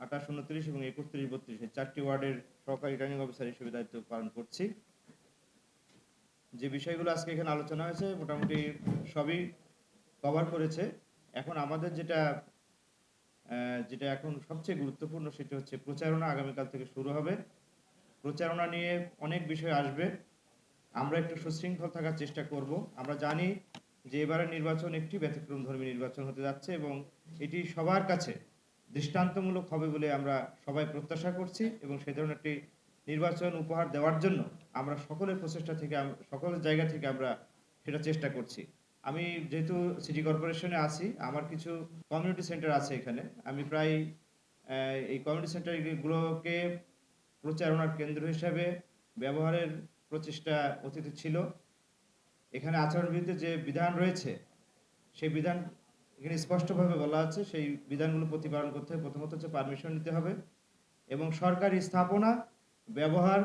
28, 29 এবং 31, 32 এই 4টি ওয়ার্ডের সহকারী রিটার্নিং অফিসার হিসেবে দায়িত্ব পালন করছি। যে বিষয়গুলো আজকে এখানে আলোচনা হয়েছে মোটামুটি সবই কভার করেছে। এখন আমাদের যেটা এখন সবচেয়ে গুরুত্বপূর্ণ সেটা হচ্ছে প্রচারণা আগামীকাল থেকে শুরু হবে। প্রচারণা নিয়ে অনেক বিষয় আসবে। আমরা একটু সুশৃঙ্খল থাকার চেষ্টা করব। আমরা জানি যে এবারের নির্বাচন একটি ব্যতিক্রমধর্মী নির্বাচন হতে যাচ্ছে এবং এটি সবার কাছে দৃষ্টান্তমূলক হবে বলে আমরা সবাই প্রত্যাশা করছি এবং সেই ধরনের একটি নির্বাচন উপহার দেওয়ার জন্য আমরা সকলের প্রচেষ্টা থেকে সকল জায়গা থেকে আমরা সেটা চেষ্টা করছি। আমি যেহেতু সিটি কর্পোরেশনে আছি, আমার কিছু কমিউনিটি সেন্টার আছে এখানে। আমি প্রায় এই কমিউনিটি সেন্টারগুলোকে প্রচারণার কেন্দ্র হিসাবে ব্যবহারের প্রচেষ্টা অতীতে ছিল। এখানে আচরণবিধিতে যে বিধান রয়েছে সেই বিধান এখানে স্পষ্টভাবে বলা আছে, সেই বিধানগুলো প্রতিপালন করতে হবে। প্রথমত হচ্ছে পারমিশন নিতে হবে এবং সরকারি স্থাপনা ব্যবহার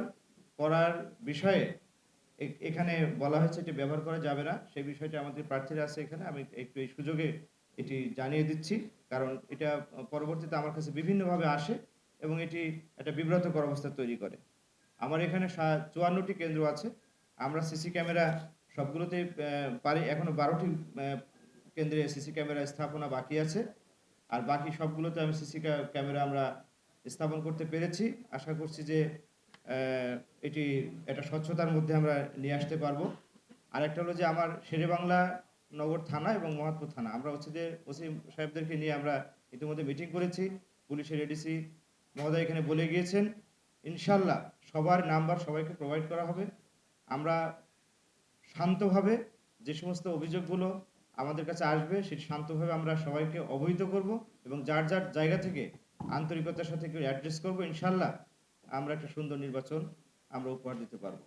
করার বিষয়ে এখানে বলা হয়েছে এটি ব্যবহার করা যাবে না। সেই বিষয়টি আমাদের প্রার্থীরা আছে এখানে, আমি একটু এই সুযোগে এটি জানিয়ে দিচ্ছি, কারণ এটা পরবর্তীতে আমার কাছে বিভিন্নভাবে আসে এবং এটি একটা বিব্রতকর অবস্থা তৈরি করে। আমার এখানে 54টি কেন্দ্র আছে। আমরা সিসি ক্যামেরা সবগুলোতেই পারি। এখনো 12টি কেন্দ্রে সিসি ক্যামেরা স্থাপনা বাকি আছে। আর বাকি সবগুলোতে আমি সিসি ক্যামেরা আমরা স্থাপন করতে পেরেছি। আশা করছি যে এটি একটা স্বচ্ছতার মধ্যে আমরা নিয়ে আসতে পারবো। আরেকটা হলো যে আমার শেরেবাংলা নগর থানা এবং মহাৎপুর থানা, আমরা হচ্ছে যে ওসি সাহেবদেরকে নিয়ে আমরা ইতিমধ্যে মিটিং করেছি। পুলিশের এডিসি মহোদয় এখানে বলে গিয়েছেন, ইনশাল্লাহ সবার নাম্বার সবাইকে প্রোভাইড করা হবে। আমরা শান্তভাবে যে সমস্ত অভিযোগগুলো আমাদের কাছে আসবে সেটি শান্তভাবে আমরা সবাইকে অবহিত করব এবং যার যার জায়গা থেকে আন্তরিকতার সাথে অ্যাড্রেস করব। ইনশাল্লাহ আমরা একটা সুন্দর নির্বাচন আমরা উপহার দিতে পারবো।